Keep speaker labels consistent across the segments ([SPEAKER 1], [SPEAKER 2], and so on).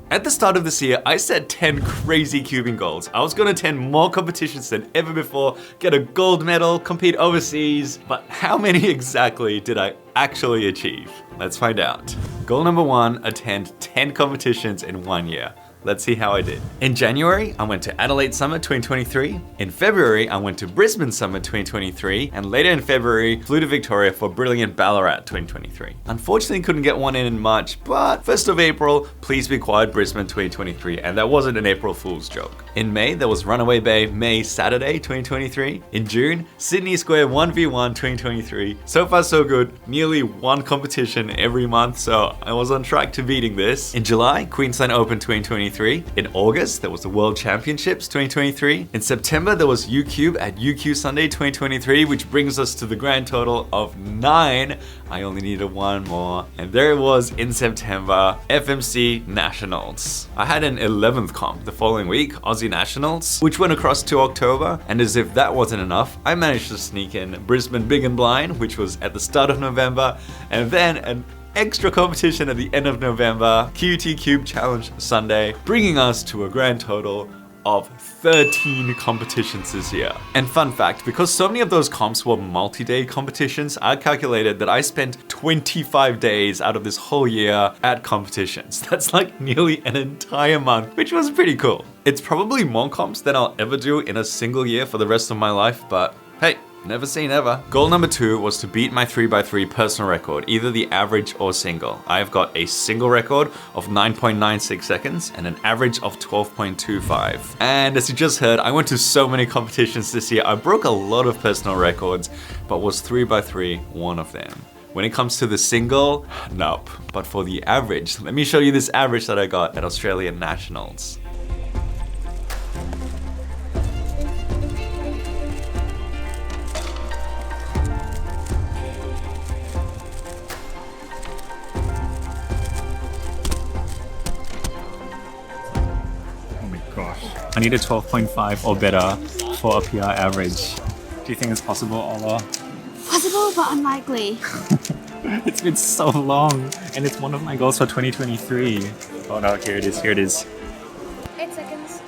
[SPEAKER 1] At the start of this year, I set 10 crazy cubing goals. I was gonna attend more competitions than ever before, get a gold medal, compete overseas, but how many exactly did I actually achieve? Let's find out. Goal number 1, attend 10 competitions in 1 year. Let's see how I did. In January, I went to Adelaide Summer 2023. In February, I went to Brisbane Summer 2023. And later in February, flew to Victoria for Brilliant Ballarat 2023. Unfortunately, couldn't get one in March, but 1st of April, Please Be Quiet Brisbane 2023. And that wasn't an April Fool's joke. In May, there was Runaway Bay May Saturday 2023. In June, Sydney Square 1v1 2023. So far so good, nearly one competition every month, so I was on track to beating this. In July, Queensland Open 2023. In August, there was the World Championships 2023. In September, there was UCube at UQ Sunday 2023, which brings us to the grand total of 9. I only needed one more. And there it was in September, FMC Nationals. I had an 11th comp the following week, Aussie Nationals, which went across to October. And as if that wasn't enough, I managed to sneak in Brisbane Big and Blind, which was at the start of November, and then an extra competition at the end of November, QT Cube Challenge Sunday, bringing us to a grand total of 13 competitions this year. And fun fact, because so many of those comps were multi-day competitions, I calculated that I spent 25 days out of this whole year at competitions. That's like nearly an entire month, which was pretty cool. It's probably more comps than I'll ever do in a single year for the rest of my life, but hey, never say never. Goal number 2 was to beat my 3x3 personal record, either the average or single. I've got a single record of 9.96 seconds and an average of 12.25. And as you just heard, I went to so many competitions this year. I broke a lot of personal records, but was 3x3 one of them. When it comes to the single, nope. But for the average, let me show you this average that I got at Australian Nationals.
[SPEAKER 2] I need a 12.5 or better for a PR average. Do you think it's possible, Ola?
[SPEAKER 3] Possible, but unlikely.
[SPEAKER 2] It's been so long, and it's one of my goals for 2023. Oh no, here it is, here it is.
[SPEAKER 3] 8 seconds.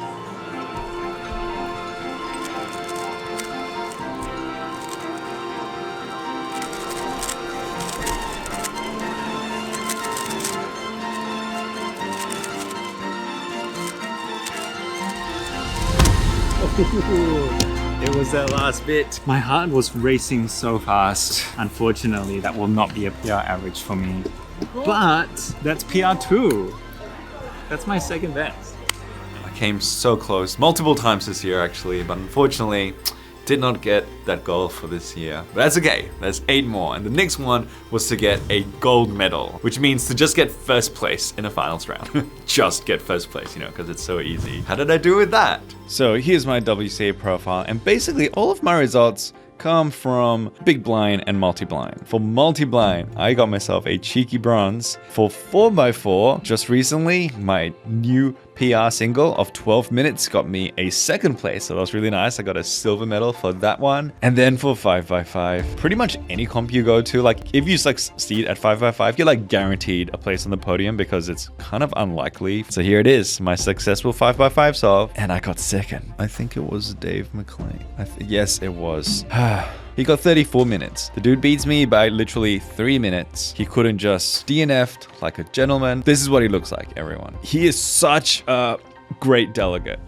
[SPEAKER 2] It was that last bit. My heart was racing so fast. Unfortunately, that will not be a PR average for me. But that's PR2. That's my second best.
[SPEAKER 1] I came so close, multiple times this year actually, but unfortunately, did not get that goal for this year. But that's okay, there's 8 more. And the next one was to get a gold medal, which means to just get first place in a finals round. Just get first place, you know, because it's so easy. How did I do with that? So here's my WCA profile, and basically all of my results come from Big Blind and MultiBlind. For MultiBlind, I got myself a cheeky bronze. For 4x4, just recently, my new PR single of 12 minutes got me a second place, so that was really nice. I got a silver medal for that one. And then for 5x5, pretty much any comp you go to, like if you succeed at 5x5, you're like guaranteed a place on the podium because it's kind of unlikely. So here it is, my successful 5x5 solve, and I got second. I think it was Dave McLean. Yes, it was. He got 34 minutes. The dude beats me by literally 3 minutes. He couldn't just DNF'd like a gentleman. This is what he looks like, everyone. He is such a great delegate.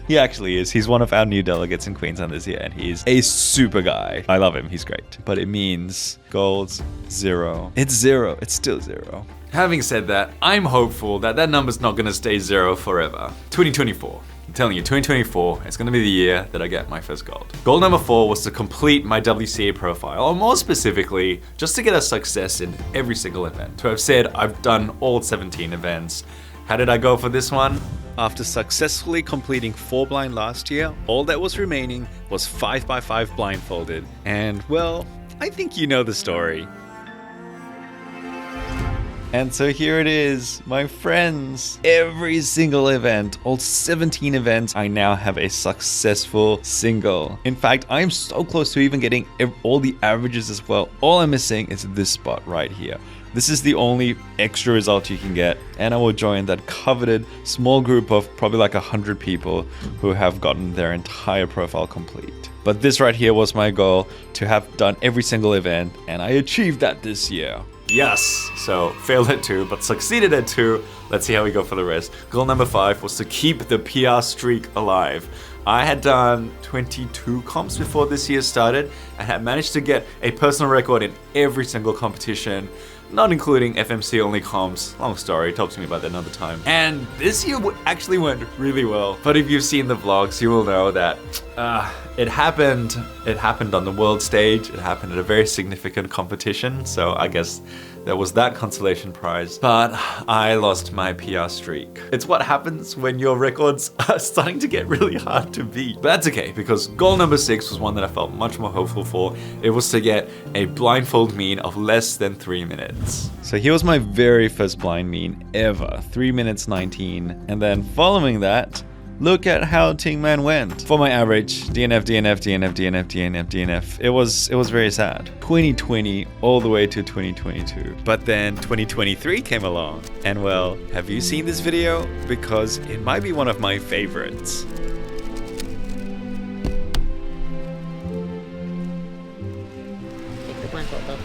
[SPEAKER 1] He actually is. He's one of our new delegates in Queensland this year, and he's a super guy. I love him. He's great. But it means golds 0. It's 0. It's still 0. Having said that, I'm hopeful that that number's not going to stay 0 forever. 2024. I'm telling you, 2024 is going to be the year that I get my first gold. Goal number 4 was to complete my WCA profile, or more specifically, just to get a success in every single event. So I've said I've done all 17 events. How did I go for this one? After successfully completing 4 blind last year, all that was remaining was 5x5 blindfolded. And well, I think you know the story. And so here it is, my friends. Every single event, all 17 events, I now have a successful single. In fact, I'm so close to even getting all the averages as well. All I'm missing is this spot right here. This is the only extra result you can get, and I will join that coveted small group of probably like 100 people who have gotten their entire profile complete. But this right here was my goal, to have done every single event, and I achieved that this year. Yes, so failed at 2, but succeeded at 2. Let's see how we go for the rest. Goal number 5 was to keep the PR streak alive. I had done 22 comps before this year started and had managed to get a personal record in every single competition, not including FMC only comps. Long story, talk to me about that another time. And this year actually went really well. But if you've seen the vlogs, you will know that it happened on the world stage. It happened at a very significant competition. So I guess there was that consolation prize, but I lost my PR streak. It's what happens when your records are starting to get really hard to beat. But that's okay, because goal number 6 was one that I felt much more hopeful for. It was to get a blindfold mean of less than 3 minutes. So here was my very first blind mean ever, 3 minutes 19. And then following that, look at how Tingman went. For my average, DNF, DNF, DNF, DNF, DNF, DNF. It was very sad. 2020 all the way to 2022. But then 2023 came along. And well, have you seen this video? Because it might be one of my favorites.
[SPEAKER 4] Take the blindfold off.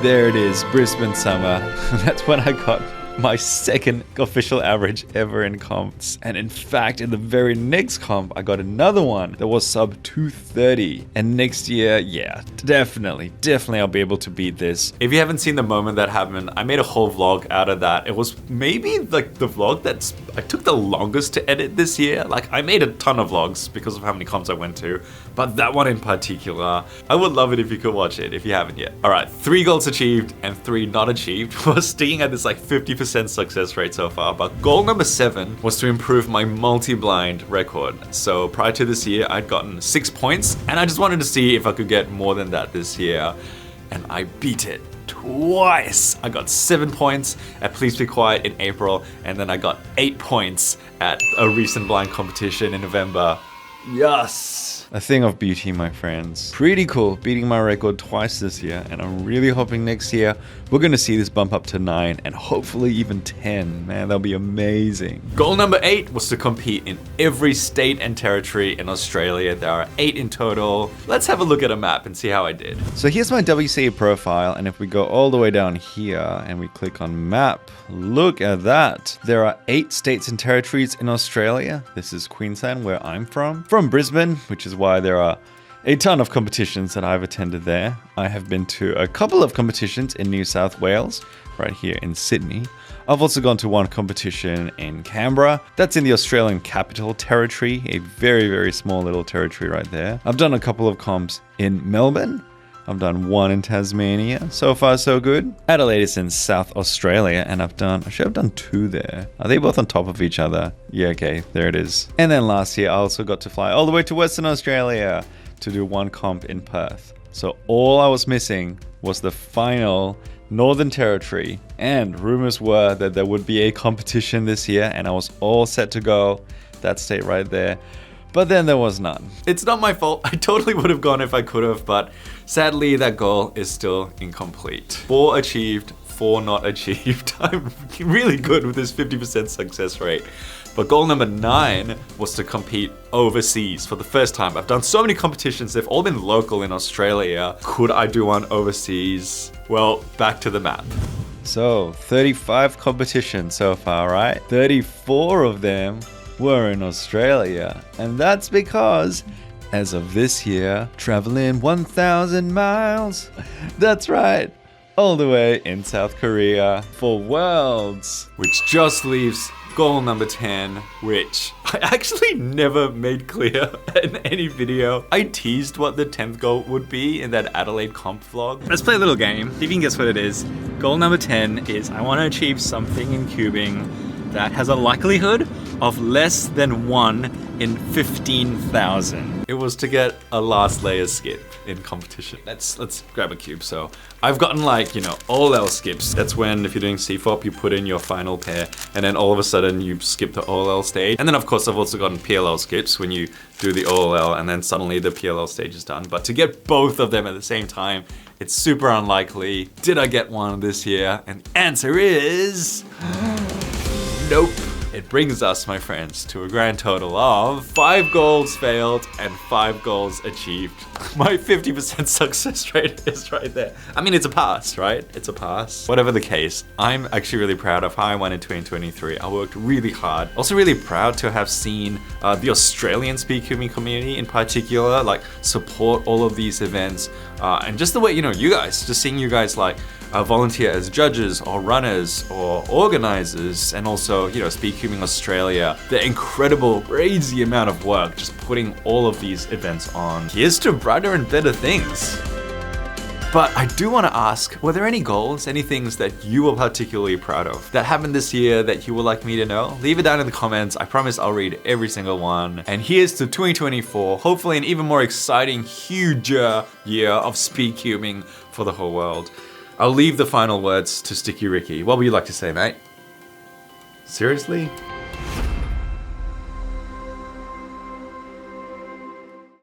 [SPEAKER 1] There it is, Brisbane summer. That's when I got my second official average ever in comps. And in fact, in the very next comp, I got another one that was sub 230. And next year, yeah, definitely I'll be able to beat this. If you haven't seen the moment that happened, I made a whole vlog out of that. It was maybe like the vlog I took the longest to edit this year. Like, I made a ton of vlogs because of how many comps I went to, but that one in particular, I would love it if you could watch it if you haven't yet. All right, 3 goals achieved and 3 not achieved. We're sticking at this like 50% success rate so far, but goal number 7 was to improve my MultiBlind record. So prior to this year, I'd gotten 6 points, and I just wanted to see if I could get more than that this year, and I beat it twice. I got 7 points at Please Be Quiet in April, and then I got 8 points at a recent blind competition in November. Yes! A thing of beauty, my friends. Pretty cool, beating my record twice this year, and I'm really hoping next year we're gonna see this bump up to 9 and hopefully even 10. Man, that'll be amazing. Goal number 8 was to compete in every state and territory in Australia. There are 8 in total. Let's have a look at a map and see how I did. So here's my WCA profile, and if we go all the way down here and we click on map, look at that. There are 8 states and territories in Australia. This is Queensland, where I'm from Brisbane, which is why there are a ton of competitions that I've attended there. I have been to a couple of competitions in New South Wales, right here in Sydney. I've also gone to one competition in Canberra. That's in the Australian Capital Territory, a very, very small little territory right there. I've done a couple of comps in Melbourne. I've done one in Tasmania. So far, so good. Adelaide is in South Australia, and I've done 2 there. Are they both on top of each other? Yeah, okay, there it is. And then last year, I also got to fly all the way to Western Australia to do one comp in Perth. So all I was missing was the final Northern Territory, and rumors were that there would be a competition this year, and I was all set to go. That state right there. But then there was none. It's not my fault. I totally would have gone if I could have, but sadly that goal is still incomplete. 4 achieved, 4 not achieved. I'm really good with this 50% success rate. But goal number 9 was to compete overseas for the first time. I've done so many competitions, they've all been local in Australia. Could I do one overseas? Well, back to the map. So, 35 competitions so far, right? 34 of them were in Australia, and that's because as of this year, traveling 1,000 miles, that's right, all the way in South Korea for Worlds, which just leaves goal number 10, which I actually never made clear in any video. I teased what the 10th goal would be in that Adelaide comp vlog.
[SPEAKER 2] Let's play a little game. See if you can guess what it is. Goal number 10 is I want to achieve something in cubing that has a likelihood of less than 1 in 15,000.
[SPEAKER 1] It was to get a last layer skip in competition. Let's grab a cube. So I've gotten like, you know, all-L skips. That's when if you're doing CFOP, you put in your final pair and then all of a sudden you skip the all-L stage. And then of course I've also gotten PLL skips when you do the all-L and then suddenly the PLL stage is done. But to get both of them at the same time, it's super unlikely. Did I get one this year? And the answer is nope. It brings us, my friends, to a grand total of 5 goals failed and 5 goals achieved. My 50% success rate is right there. I mean, it's a pass, right? It's a pass. Whatever the case, I'm actually really proud of how I went in 2023. I worked really hard. Also really proud to have seen the Australian speedcubing community in particular, like support all of these events. And just the way, you know, you guys, just seeing you guys like volunteer as judges or runners or organizers, and also, you know, Speedcubing Australia, the incredible, crazy amount of work just putting all of these events on. Here's to brighter and better things. But I do want to ask, were there any goals, any things that you were particularly proud of that happened this year that you would like me to know? Leave it down in the comments. I promise I'll read every single one. And here's to 2024, hopefully an even more exciting, huger year of speedcubing for the whole world. I'll leave the final words to Sticky Ricky. What would you like to say, mate? Seriously?